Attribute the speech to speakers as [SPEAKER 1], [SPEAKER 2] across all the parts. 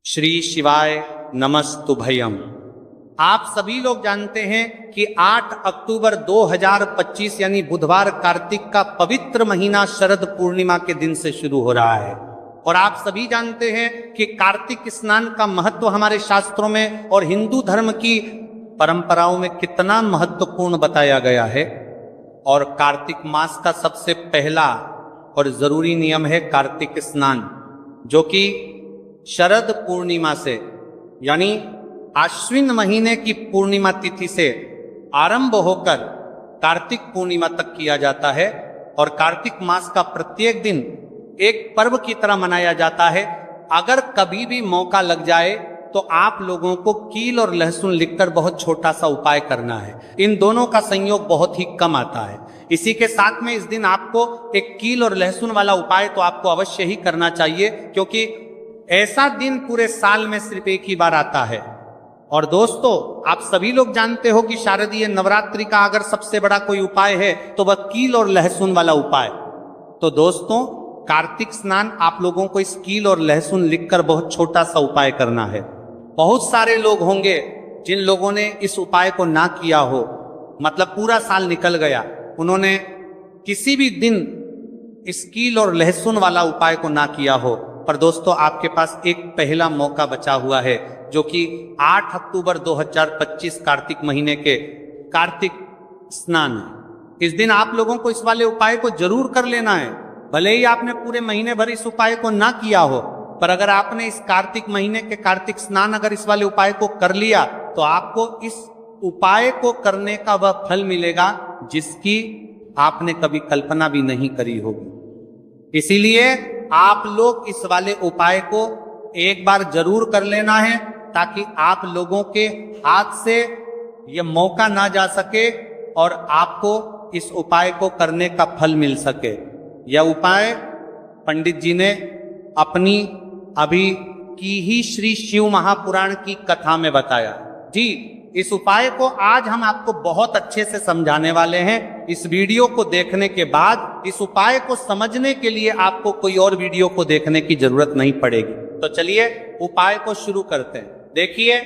[SPEAKER 1] श्री शिवाय नमस्तुभयम्। आप सभी लोग जानते हैं कि 8 अक्टूबर 2025 यानी बुधवार कार्तिक का पवित्र महीना शरद पूर्णिमा के दिन से शुरू हो रहा है। और आप सभी जानते हैं कि कार्तिक स्नान का महत्व हमारे शास्त्रों में और हिंदू धर्म की परंपराओं में कितना महत्वपूर्ण बताया गया है। और कार्तिक मास का सबसे पहला और जरूरी नियम है कार्तिक स्नान, जो कि शरद पूर्णिमा से यानी आश्विन महीने की पूर्णिमा तिथि से आरंभ होकर कार्तिक पूर्णिमा तक किया जाता है। और कार्तिक मास का प्रत्येक दिन एक पर्व की तरह मनाया जाता है। अगर कभी भी मौका लग जाए तो आप लोगों को कील और लहसुन लिखकर बहुत छोटा सा उपाय करना है। इन दोनों का संयोग बहुत ही कम आता है। इसी के साथ में इस दिन आपको एक कील और लहसुन वाला उपाय तो आपको अवश्य ही करना चाहिए, क्योंकि ऐसा दिन पूरे साल में सिर्फ एक ही बार आता है। और दोस्तों, आप सभी लोग जानते हो कि शारदीय नवरात्रि का अगर सबसे बड़ा कोई उपाय है तो वह कील और लहसुन वाला उपाय। तो दोस्तों, कार्तिक स्नान आप लोगों को इस कील और लहसुन लिखकर बहुत छोटा सा उपाय करना है। बहुत सारे लोग होंगे जिन लोगों ने इस उपाय को ना किया हो, मतलब पूरा साल निकल गया, उन्होंने किसी भी दिन इस कील और लहसुन वाला उपाय को ना किया हो। पर दोस्तों, आपके पास एक पहला मौका बचा हुआ है, जो कि 8 अक्टूबर 2025 कार्तिक महीने के कार्तिक स्नान है। इस दिन आप लोगों को इस वाले उपाय को जरूर कर लेना है। भले ही आपने पूरे महीने भर इस उपाय को ना किया हो, पर अगर आपने इस कार्तिक महीने के कार्तिक स्नान अगर इस वाले उपाय को कर लिया तो आपको इस उपाय को करने का वह फल मिलेगा जिसकी आपने कभी कल्पना भी नहीं करी होगी। इसीलिए आप लोग इस वाले उपाय को एक बार जरूर कर लेना है, ताकि आप लोगों के हाथ से यह मौका ना जा सके और आपको इस उपाय को करने का फल मिल सके। यह उपाय पंडित जी ने अपनी अभी की ही श्री शिव महापुराण की कथा में बताया। जी, इस उपाय को आज हम आपको बहुत अच्छे से समझाने वाले हैं। इस वीडियो को देखने के बाद इस उपाय को समझने के लिए आपको कोई और वीडियो को देखने की जरूरत नहीं पड़ेगी। तो चलिए उपाय को शुरू करते हैं। देखिए,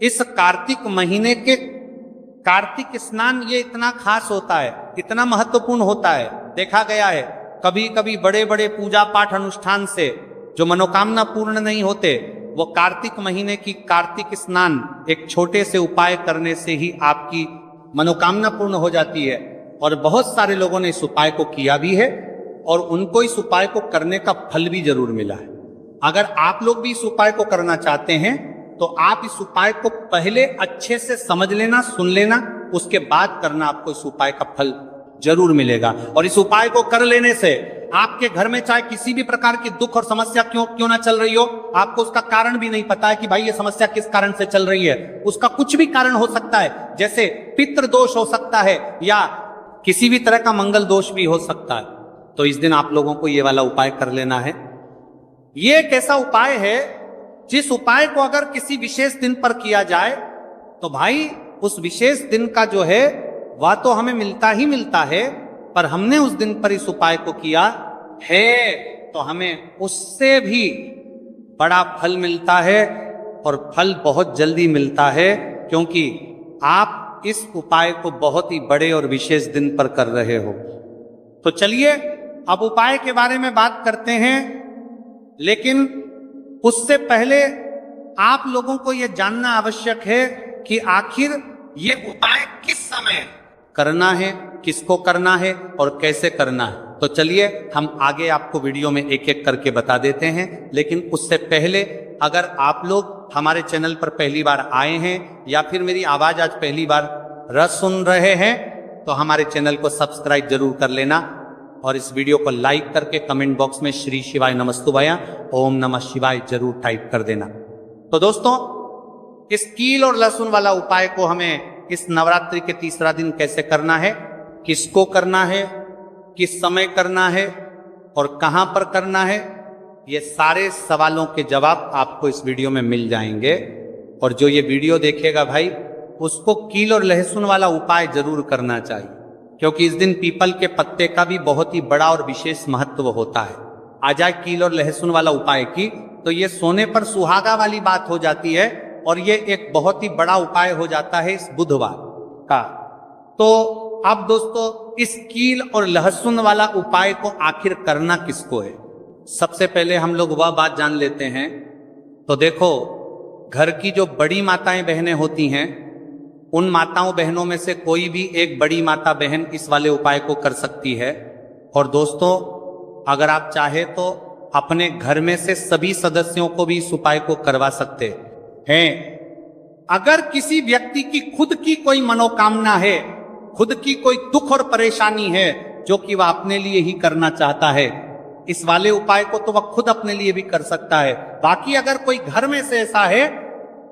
[SPEAKER 1] इस कार्तिक महीने के कार्तिक स्नान ये इतना खास होता है, इतना महत्वपूर्ण होता है। देखा गया है कभी कभी बड़े बड़े पूजा पाठ अनुष्ठान से जो मनोकामना पूर्ण नहीं होते, वो कार्तिक महीने की कार्तिक स्नान एक छोटे से उपाय करने से ही आपकी मनोकामना पूर्ण हो जाती है। और बहुत सारे लोगों ने इस उपाय को किया भी है और उनको इस उपाय को करने का फल भी जरूर मिला है। अगर आप लोग भी इस उपाय को करना चाहते हैं तो आप इस उपाय को पहले अच्छे से समझ लेना, सुन लेना, उसके बाद करना, आपको इस उपाय का फल जरूर मिलेगा। और इस उपाय को कर लेने से आपके घर में चाहे किसी भी प्रकार की दुख और समस्या क्यों ना चल रही हो, आपको उसका कारण भी नहीं पता है कि भाई ये समस्या किस कारण से चल रही है, उसका कुछ भी कारण हो सकता है। जैसे पितृ दोष हो सकता है या किसी भी तरह का मंगल दोष भी हो सकता है। तो इस दिन आप लोगों को ये वाला उपाय कर लेना है। ये एक ऐसा उपाय है जिस उपाय को अगर किसी विशेष दिन पर किया जाए तो भाई उस विशेष दिन का जो है वह तो हमें मिलता ही मिलता है, पर हमने उस दिन पर इस उपाय को किया है तो हमें उससे भी बड़ा फल मिलता है। और फल बहुत जल्दी मिलता है, क्योंकि आप इस उपाय को बहुत ही बड़े और विशेष दिन पर कर रहे हो। तो चलिए अब उपाय के बारे में बात करते हैं, लेकिन उससे पहले आप लोगों को यह जानना आवश्यक है कि आखिर ये उपाय किस समय करना है, किसको करना है और कैसे करना है। तो चलिए हम आगे आपको वीडियो में एक एक करके बता देते हैं। लेकिन उससे पहले अगर आप लोग हमारे चैनल पर पहली बार आए हैं या फिर मेरी आवाज आज पहली बार सुन रहे हैं तो हमारे चैनल को सब्सक्राइब जरूर कर लेना और इस वीडियो को लाइक करके कमेंट बॉक्स में श्री शिवाय नमस्तुभया ओम नमः शिवाय जरूर टाइप कर देना। तो दोस्तों, इस कील और लहसुन वाला उपाय को हमें इस नवरात्रि के तीसरा दिन कैसे करना है, किसको करना है, किस समय करना है और कहां पर करना है, ये सारे सवालों के जवाब आपको इस वीडियो में मिल जाएंगे। और जो ये वीडियो देखेगा भाई, उसको कील और लहसुन वाला उपाय जरूर करना चाहिए, क्योंकि इस दिन पीपल के पत्ते का भी बहुत ही बड़ा और विशेष महत्व होता है। आ जाए कील और लहसुन वाला उपाय की, तो ये सोने पर सुहागा वाली बात हो जाती है और ये एक बहुत ही बड़ा उपाय हो जाता है इस बुधवार का। तो अब दोस्तों इस कील और लहसुन वाला उपाय को आखिर करना किसको है, सबसे पहले हम लोग वह बात जान लेते हैं। तो देखो, घर की जो बड़ी माताएं बहनें होती हैं, उन माताओं बहनों में से कोई भी एक बड़ी माता बहन इस वाले उपाय को कर सकती है। और दोस्तों अगर आप चाहे तो अपने घर में से सभी सदस्यों को भी इस उपाय को करवा सकते हैं। अगर किसी व्यक्ति की खुद की कोई मनोकामना है, खुद की कोई दुख और परेशानी है जो कि वह अपने लिए ही करना चाहता है, इस वाले उपाय को तो वह खुद अपने लिए भी कर सकता है। बाकी अगर कोई घर में से ऐसा है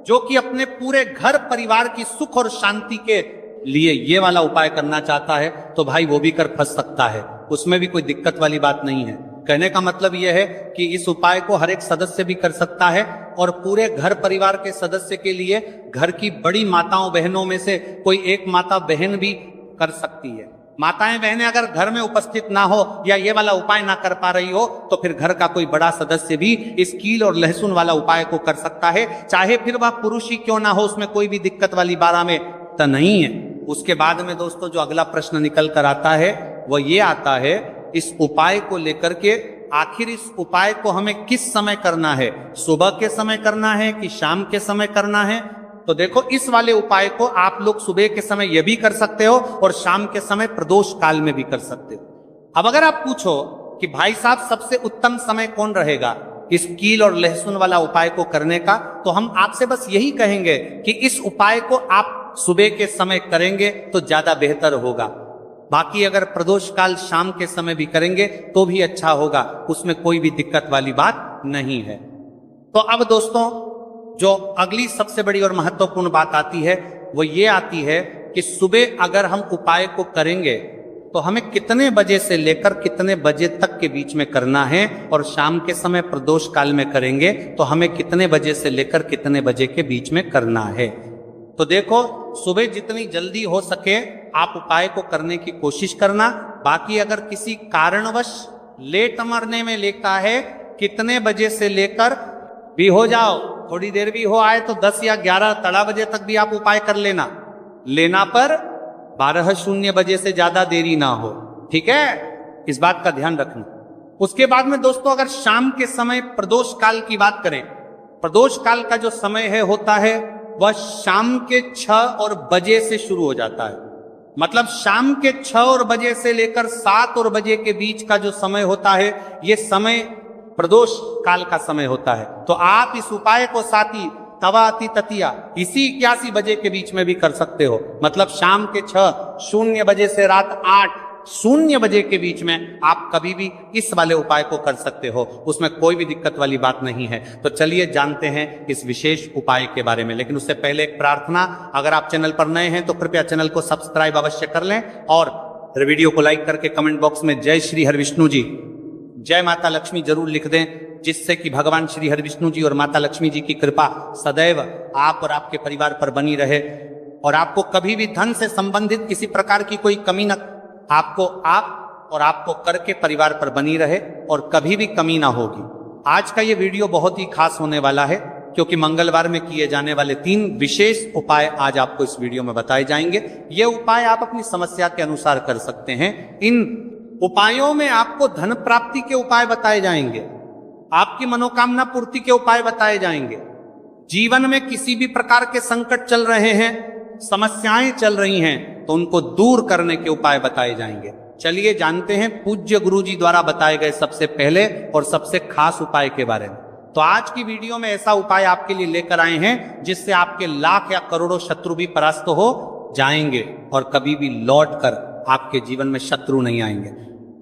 [SPEAKER 1] जो कि अपने पूरे घर परिवार की सुख और शांति के लिए ये वाला उपाय करना चाहता है, तो भाई वो भी कर फंस सकता है, उसमें भी कोई दिक्कत वाली बात नहीं है। कहने का मतलब यह है कि इस उपाय को हर एक सदस्य भी कर सकता है और पूरे घर परिवार के सदस्य के लिए घर की बड़ी माताओं बहनों में से कोई एक माता बहन भी कर सकती है। माताएं बहनें अगर घर में उपस्थित ना हो या ये वाला उपाय ना कर पा रही हो, तो फिर घर का कोई बड़ा सदस्य भी इस कील और लहसुन वाला उपाय को कर सकता है, चाहे फिर वह पुरुष ही क्यों ना हो, उसमें कोई भी दिक्कत वाली बात में तो नहीं है। उसके बाद में दोस्तों जो अगला प्रश्न निकल कर आता है वो ये आता है, इस उपाय को लेकर के आखिर इस उपाय को हमें किस समय करना है, सुबह के समय करना है कि शाम के समय करना है। तो देखो, इस वाले उपाय को आप लोग सुबह के समय यह भी कर सकते हो और शाम के समय प्रदोष काल में भी कर सकते हो। अब अगर आप पूछो कि भाई साहब सबसे उत्तम समय कौन रहेगा इस कील और लहसुन वाला उपाय को करने का, तो हम आपसे बस यही कहेंगे कि इस उपाय को आप सुबह के समय करेंगे तो ज्यादा बेहतर होगा। बाकी अगर प्रदोष काल शाम के समय भी करेंगे तो भी अच्छा होगा, उसमें कोई भी दिक्कत वाली बात नहीं है। तो अब दोस्तों जो अगली सबसे बड़ी और महत्वपूर्ण बात आती है वो ये आती है कि सुबह अगर हम उपाय को करेंगे तो हमें कितने बजे से लेकर कितने बजे तक के बीच में करना है, और शाम के समय प्रदोष काल में करेंगे तो हमें कितने बजे से लेकर कितने बजे के बीच में करना है। तो देखो, सुबह जितनी जल्दी हो सके आप उपाय को करने की कोशिश करना। बाकी अगर किसी कारणवश लेट मरने में लेता है, कितने बजे से लेकर भी हो जाओ, थोड़ी देर भी हो आए तो 10 या 11 तड़ा बजे तक भी आप उपाय कर लेना पर 12:00 बजे से ज्यादा देरी ना हो, ठीक है, इस बात का ध्यान रखना। उसके बाद में दोस्तों अगर शाम के समय प्रदोष काल की बात करें, प्रदोष काल का जो समय है होता है वह शाम के 6 बजे से शुरू हो जाता है। मतलब शाम के 6 बजे से लेकर 7 बजे के बीच का जो समय होता है, ये समय प्रदोष काल का समय होता है। तो आप इस उपाय को साथी तवा अति ततिया इसी 81 बजे के बीच में भी कर सकते हो। मतलब शाम के 6:00 बजे से रात 8:00 बजे के बीच में आप कभी भी इस वाले उपाय को कर सकते हो, उसमें कोई भी दिक्कत वाली बात नहीं है। तो चलिए जानते हैं इस विशेष उपाय के बारे में। लेकिन उससे पहले एक प्रार्थना, अगर आप चैनल पर नए हैं तो कृपया चैनल को सब्सक्राइब अवश्य कर लें और वीडियो को लाइक करके कमेंट बॉक्स में जय श्री हरविष्णु जी, जय माता लक्ष्मी जरूर लिख दें, जिससे कि भगवान श्री हरविष्णु जी और माता लक्ष्मी जी की कृपा सदैव आप और आपके परिवार पर बनी रहे और आपको कभी भी धन से संबंधित किसी प्रकार की कोई कमी न आपको करके परिवार पर बनी रहे और कभी भी कमी ना होगी। आज का ये वीडियो बहुत ही खास होने वाला है क्योंकि मंगलवार में किए जाने वाले 3 विशेष उपाय आज आपको इस वीडियो में बताए जाएंगे। ये उपाय आप अपनी समस्या के अनुसार कर सकते हैं। इन उपायों में आपको धन प्राप्ति के उपाय बताए जाएंगे, आपकी मनोकामना पूर्ति के उपाय बताए जाएंगे, जीवन में किसी भी प्रकार के संकट चल रहे हैं, समस्याएं चल रही हैं तो उनको दूर करने के उपाय बताए जाएंगे। चलिए जानते हैं पूज्य गुरुजी द्वारा बताए गए सबसे पहले और सबसे खास उपाय के बारे में। तो आज की वीडियो में ऐसा उपाय आपके लिए लेकर आए हैं जिससे आपके लाख या करोड़ों शत्रु भी परास्त हो जाएंगे और कभी भी लौट कर आपके जीवन में शत्रु नहीं आएंगे।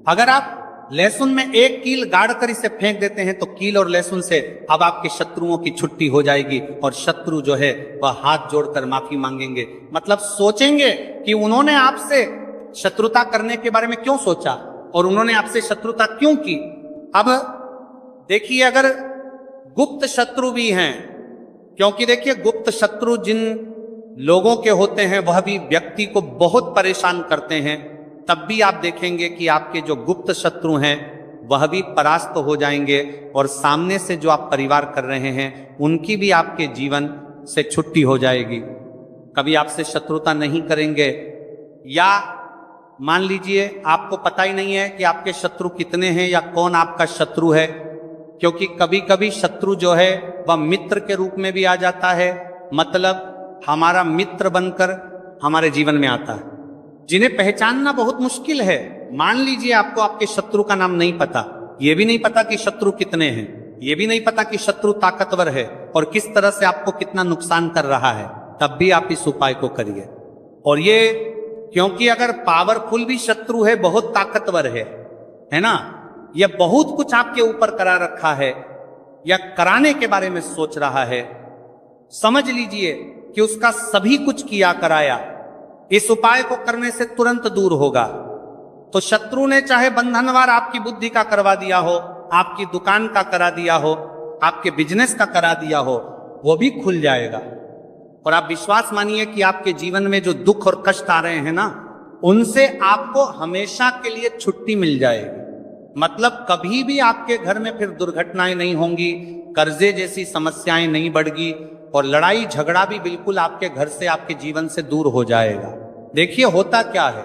[SPEAKER 1] अगर आप लहसुन में 1 कील गाड़ कर इसे फेंक देते हैं तो कील और लहसुन से अब आपके शत्रुओं की छुट्टी हो जाएगी और शत्रु जो है वह हाथ जोड़कर माफी मांगेंगे। मतलब सोचेंगे कि उन्होंने आपसे शत्रुता करने के बारे में क्यों सोचा और उन्होंने आपसे शत्रुता क्यों की। अब देखिए, अगर गुप्त शत्रु भी हैं, क्योंकि देखिए गुप्त शत्रु जिन लोगों के होते हैं वह भी व्यक्ति को बहुत परेशान करते हैं, तब भी आप देखेंगे कि आपके जो गुप्त शत्रु हैं वह भी परास्त हो जाएंगे और सामने से जो आप परिवार कर रहे हैं उनकी भी आपके जीवन से छुट्टी हो जाएगी। कभी आपसे शत्रुता नहीं करेंगे, या मान लीजिए आपको पता ही नहीं है कि आपके शत्रु कितने हैं या कौन आपका शत्रु है, क्योंकि कभी कभी शत्रु जो है वह मित्र के रूप में भी आ जाता है, मतलब हमारा मित्र बनकर हमारे जीवन में आता है, जिन्हें पहचानना बहुत मुश्किल है। मान लीजिए आपको आपके शत्रु का नाम नहीं पता, यह भी नहीं पता कि शत्रु कितने हैं, यह भी नहीं पता कि शत्रु ताकतवर है और किस तरह से आपको कितना नुकसान कर रहा है, तब भी आप इस उपाय को करिए। और ये क्योंकि अगर पावरफुल भी शत्रु है, बहुत ताकतवर है ना, यह बहुत कुछ आपके ऊपर करा रखा है या कराने के बारे में सोच रहा है, समझ लीजिए कि उसका सभी कुछ किया कराया इस उपाय को करने से तुरंत दूर होगा। तो शत्रु ने चाहे बंधनवार आपकी बुद्धि का करवा दिया हो, आपकी दुकान का करा दिया हो, आपके बिजनेस का करा दिया हो, वो भी खुल जाएगा। और आप विश्वास मानिए कि आपके जीवन में जो दुख और कष्ट आ रहे हैं ना, उनसे आपको हमेशा के लिए छुट्टी मिल जाएगी। मतलब कभी भी आपके घर में फिर दुर्घटनाएं नहीं होंगी, कर्जे जैसी समस्याएं नहीं बढ़गी और लड़ाई झगड़ा भी बिल्कुल आपके घर से, आपके जीवन से दूर हो जाएगा। देखिए होता क्या है,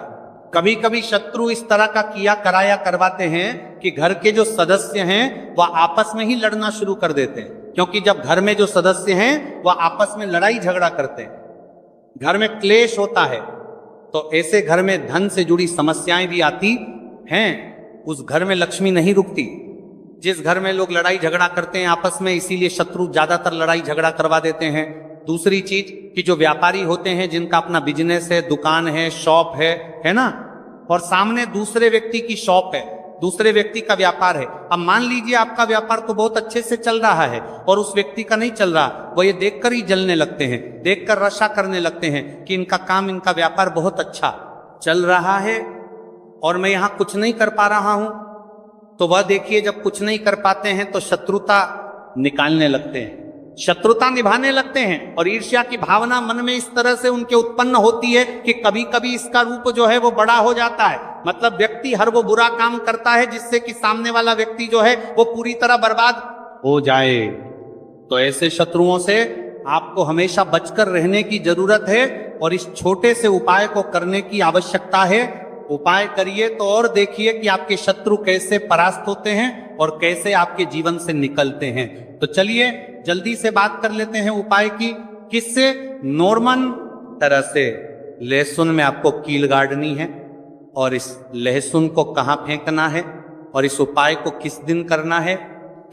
[SPEAKER 1] कभी कभी शत्रु इस तरह का किया कराया करवाते हैं कि घर के जो सदस्य हैं वह आपस में ही लड़ना शुरू कर देते हैं, क्योंकि जब घर में जो सदस्य हैं वह आपस में लड़ाई झगड़ा करते हैं, घर में क्लेश होता है, तो ऐसे घर में धन से जुड़ी समस्याएं भी आती हैं। उस घर में लक्ष्मी नहीं रुकती। जिस घर में लोग लड़ाई झगड़ा करते हैं आपस में, इसीलिए शत्रु ज्यादातर लड़ाई झगड़ा करवा देते हैं। दूसरी चीज कि जो व्यापारी होते हैं, जिनका अपना बिजनेस है, दुकान है, शॉप है ना, और सामने दूसरे व्यक्ति की शॉप है, दूसरे व्यक्ति का व्यापार है। अब मान लीजिए आपका व्यापार तो बहुत अच्छे से चल रहा है और उस व्यक्ति का नहीं चल रहा, वो ये देखकर ही जलने लगते हैं, देखकर रशा करने लगते हैं कि इनका काम, इनका व्यापार बहुत अच्छा चल रहा है और मैं यहाँ कुछ नहीं कर पा रहा हूं। तो वह देखिए जब कुछ नहीं कर पाते हैं तो शत्रुता निकालने लगते हैं, शत्रुता निभाने लगते हैं और ईर्ष्या की भावना मन में इस तरह से उनके उत्पन्न होती है कि कभी कभी इसका रूप जो है वो बड़ा हो जाता है। मतलब व्यक्ति हर वो बुरा काम करता है जिससे कि सामने वाला व्यक्ति जो है वो पूरी तरह बर्बाद हो जाए। तो ऐसे शत्रुओं से आपको हमेशा बचकर रहने की जरूरत है और इस छोटे से उपाय को करने की आवश्यकता है। उपाय करिए तो और देखिए कि आपके शत्रु कैसे परास्त होते हैं और कैसे आपके जीवन से निकलते हैं। तो चलिए जल्दी से बात कर लेते हैं उपाय की। किससे? नॉर्मल तरह से लहसुन में आपको कील गाड़नी है और इस लहसुन को कहाँ फेंकना है और इस उपाय को किस दिन करना है,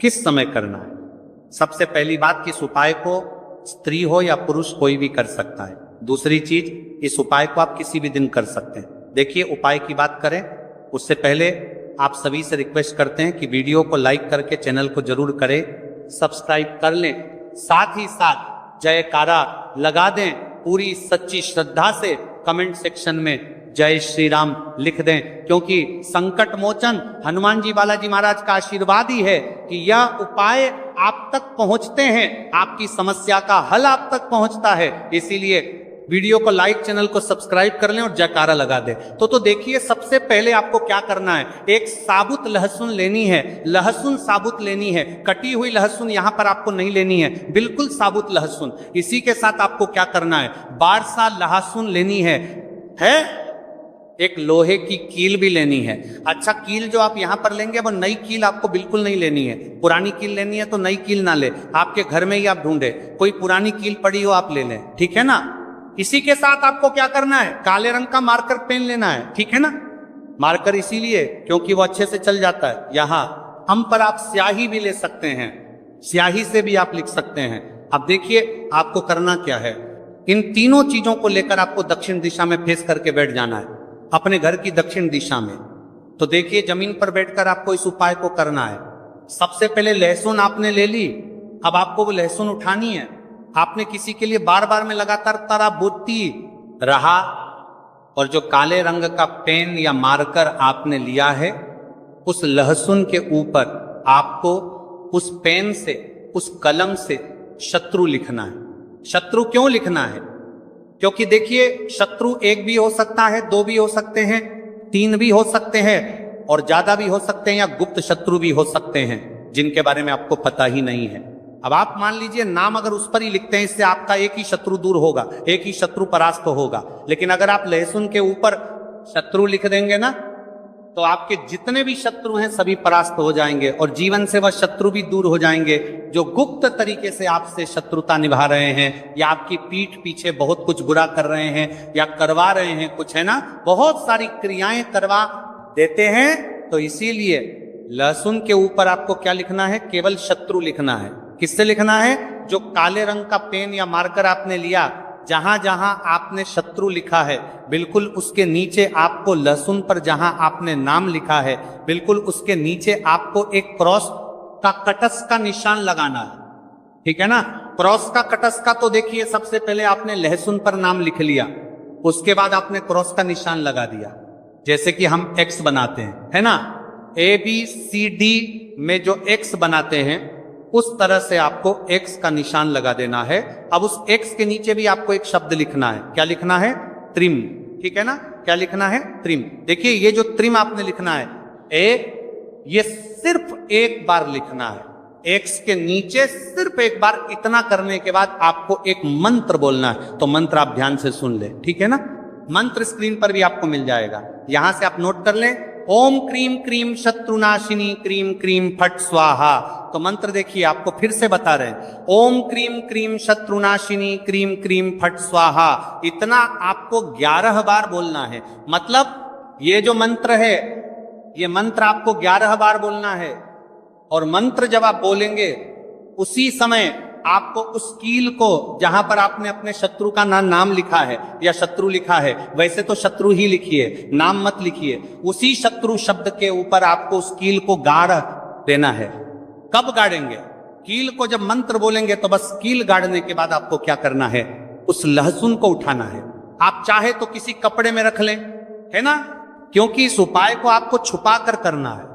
[SPEAKER 1] किस समय करना है। सबसे पहली बात कि इस उपाय को स्त्री हो या पुरुष कोई भी कर सकता है। दूसरी चीज, इस उपाय को आप किसी भी दिन कर सकते हैं। देखिए उपाय की बात करें उससे पहले आप सभी से रिक्वेस्ट करते हैं कि वीडियो को लाइक करके चैनल को जरूर करें, सब्सक्राइब कर लें, साथ ही साथ जयकारा लगा दें पूरी सच्ची श्रद्धा से। कमेंट सेक्शन में जय श्री राम लिख दें, क्योंकि संकट मोचन हनुमान जी बालाजी महाराज का आशीर्वाद ही है कि यह उपाय आप तक पहुंचते हैं, आपकी समस्या का हल आप तक पहुंचता है। इसीलिए वीडियो को लाइक, चैनल को सब्सक्राइब कर लें और जयकारा लगा दें। तो देखिए सबसे पहले आपको क्या करना है, एक साबुत लहसुन लेनी है, लहसुन साबुत लेनी है, कटी हुई लहसुन यहां पर आपको नहीं लेनी है, बिल्कुल साबुत लहसुन। इसी के साथ आपको क्या करना है, बारसा लहसुन लेनी है, एक लोहे की कील भी लेनी है। अच्छा, कील जो आप यहां पर लेंगे वो नई कील आपको बिल्कुल नहीं लेनी है। पुरानी कील लेनी है तो नई कील ना ले, आपके घर में ही आप ढूंढे कोई पुरानी कील पड़ी हो आप ले लें, ठीक है ना। इसी के साथ आपको क्या करना है, काले रंग का मार्कर पेन लेना है, ठीक है ना। मार्कर इसीलिए क्योंकि वो अच्छे से चल जाता है। यहां हम पर आप स्याही भी ले सकते हैं, स्याही से भी आप लिख सकते हैं। अब देखिए आपको करना क्या है, इन तीनों चीजों को लेकर आपको दक्षिण दिशा में फेस करके बैठ जाना है, अपने घर की दक्षिण दिशा में। तो देखिए जमीन पर बैठकर आपको इस उपाय को करना है। सबसे पहले लहसुन आपने ले ली, अब आपको वो लहसुन उठानी है। आपने किसी के लिए बार बार में लगातार तारा बोलती रहा और जो काले रंग का पेन या मार्कर आपने लिया है, उस लहसुन के ऊपर आपको उस पेन से, उस कलम से शत्रु लिखना है। शत्रु क्यों लिखना है? क्योंकि देखिए शत्रु एक भी हो सकता है, दो भी हो सकते हैं, तीन भी हो सकते हैं, और ज्यादा भी हो सकते हैं या गुप्त शत्रु भी हो सकते हैं जिनके बारे में आपको पता ही नहीं है। अब आप मान लीजिए नाम अगर उस पर ही लिखते हैं, इससे आपका एक ही शत्रु दूर होगा, एक ही शत्रु परास्त होगा। लेकिन अगर आप लहसुन के ऊपर शत्रु लिख देंगे ना, तो आपके जितने भी शत्रु हैं सभी परास्त हो जाएंगे और जीवन से वह शत्रु भी दूर हो जाएंगे जो गुप्त तरीके से आपसे शत्रुता निभा रहे हैं या आपकी पीठ पीछे बहुत कुछ बुरा कर रहे हैं या करवा रहे हैं कुछ, है ना, बहुत सारी क्रियाएं करवा देते हैं। तो इसीलिए लहसुन के ऊपर आपको क्या लिखना है? केवल शत्रु लिखना है। किससे लिखना है? जो काले रंग का पेन या मार्कर आपने लिया, जहां जहां आपने शत्रु लिखा है बिल्कुल उसके नीचे आपको लहसुन पर जहां आपने नाम लिखा है बिल्कुल उसके नीचे आपको एक क्रॉस का कटस का निशान लगाना है। ठीक है ना? क्रॉस का कटस का तो देखिए, सबसे पहले आपने लहसुन पर नाम लिख लिया, उसके बाद आपने क्रॉस का निशान लगा दिया, जैसे कि हम एक्स बनाते हैं, है ना, ABCD में जो एक्स बनाते हैं उस तरह से आपको एक्स का निशान लगा देना है। अब उस एक्स के नीचे भी आपको एक शब्द लिखना है। क्या लिखना है? त्रिम। ठीक है ना? क्या लिखना है? त्रिम। देखिए ये जो त्रिम आपने लिखना है, ये सिर्फ एक बार लिखना है। एक्स के नीचे सिर्फ एक बार, इतना करने के बाद आपको एक मंत्र बोलना है। तो मंत्र आप ध्यान से सुन ले, ठीक है ना? मंत्र स्क्रीन पर भी आपको मिल जाएगा, यहां से आप नोट कर लें। ओम क्रीम क्रीम शत्रुनाशिनी क्रीम क्रीम फट स्वाहा। तो मंत्र देखिए, आपको फिर से बता रहे हैं, ओम क्रीम क्रीम शत्रुनाशिनी क्रीम क्रीम फट स्वाहा। इतना आपको 11 बार बोलना है। मतलब ये जो मंत्र है, ये मंत्र आपको 11 बार बोलना है। और मंत्र जब आप बोलेंगे उसी समय आपको उस कील को, जहां पर आपने अपने शत्रु का नाम लिखा है या शत्रु लिखा है, वैसे तो शत्रु ही लिखिए, नाम मत लिखिए, उसी शत्रु शब्द के ऊपर आपको उस कील को गाड़ देना है। कब गाड़ेंगे? कील को जब मंत्र बोलेंगे तो बस कील गाड़ने के बाद आपको क्या करना है? उस लहसुन को उठाना है। आप चाहे तो किसी कपड़े में रख लें, है ना, क्योंकि इस उपाय को आपको छुपा कर करना है,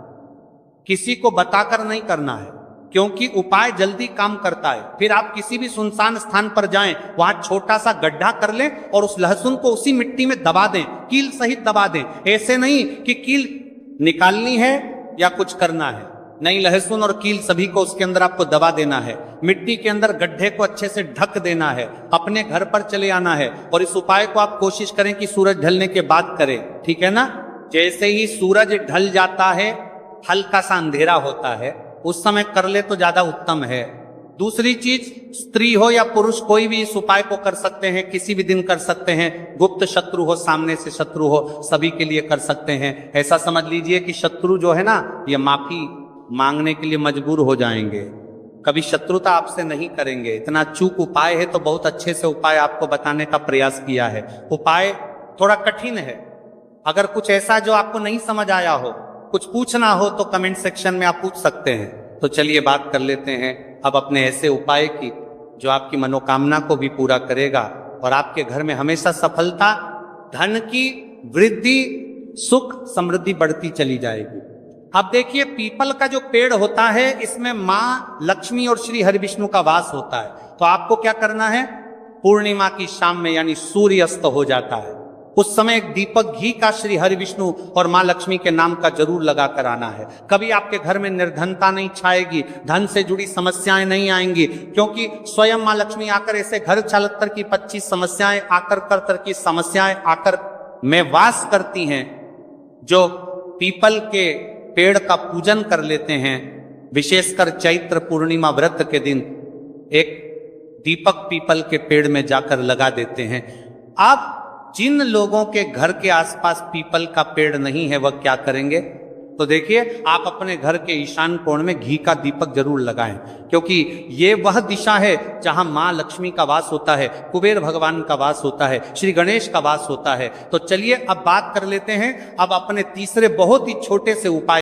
[SPEAKER 1] किसी को बताकर नहीं करना है, क्योंकि उपाय जल्दी काम करता है। फिर आप किसी भी सुनसान स्थान पर जाएं, वहां छोटा सा गड्ढा कर लें और उस लहसुन को उसी मिट्टी में दबा दें, कील सहित दबा दें। ऐसे नहीं कि कील निकालनी है या कुछ करना है, नहीं, लहसुन और कील सभी को उसके अंदर आपको दबा देना है। मिट्टी के अंदर गड्ढे को अच्छे से ढक देना है, अपने घर पर चले आना है। और इस उपाय को आप कोशिश करें कि सूरज ढलने के बाद करें, ठीक है ना? जैसे ही सूरज ढल जाता है, हल्का सा अंधेरा होता है, उस समय कर ले तो ज्यादा उत्तम है। दूसरी चीज, स्त्री हो या पुरुष, कोई भी इस उपाय को कर सकते हैं, किसी भी दिन कर सकते हैं। गुप्त शत्रु हो, सामने से शत्रु हो, सभी के लिए कर सकते हैं। ऐसा समझ लीजिए कि शत्रु जो है ना, ये माफी मांगने के लिए मजबूर हो जाएंगे, कभी शत्रुता आपसे नहीं करेंगे। इतना चूक उपाय है तो बहुत अच्छे से उपाय आपको बताने का प्रयास किया है। उपाय थोड़ा कठिन है, अगर कुछ ऐसा जो आपको नहीं समझ आया हो, कुछ पूछना हो तो कमेंट सेक्शन में आप पूछ सकते हैं। तो चलिए बात कर लेते हैं अब अपने ऐसे उपाय की जो आपकी मनोकामना को भी पूरा करेगा और आपके घर में हमेशा सफलता, धन की वृद्धि, सुख समृद्धि बढ़ती चली जाएगी। अब देखिए, पीपल का जो पेड़ होता है, इसमें माँ लक्ष्मी और श्री हरिविष्णु का वास होता है। तो आपको क्या करना है? पूर्णिमा की शाम में, यानी सूर्य अस्त हो जाता है, उस समय एक दीपक घी का श्री हरिविष्णु और माँ लक्ष्मी के नाम का जरूर लगा कर आना है। कभी आपके घर में निर्धनता नहीं छाएगी, धन से जुड़ी समस्याएं नहीं आएंगी, क्योंकि स्वयं माँ लक्ष्मी आकर ऐसे घर चालत्तर की 25 समस्याएं आकर करतर की समस्याएं आकर में वास करती हैं। जो पीपल के पेड़ का पूजन कर लेते हैं, विशेषकर चैत्र पूर्णिमा व्रत के दिन एक दीपक पीपल के पेड़ में जाकर लगा देते हैं। अब जिन लोगों के घर के आसपास पीपल का पेड़ नहीं है, वह क्या करेंगे? तो देखिए, आप अपने घर के ईशान कोण में घी का दीपक जरूर लगाएं, क्योंकि ये वह दिशा है जहां मां लक्ष्मी का वास होता है, कुबेर भगवान का वास होता है, श्री गणेश का वास होता है। तो चलिए अब बात कर लेते हैं अब अपने तीसरे बहुत ही छोटे से उपाय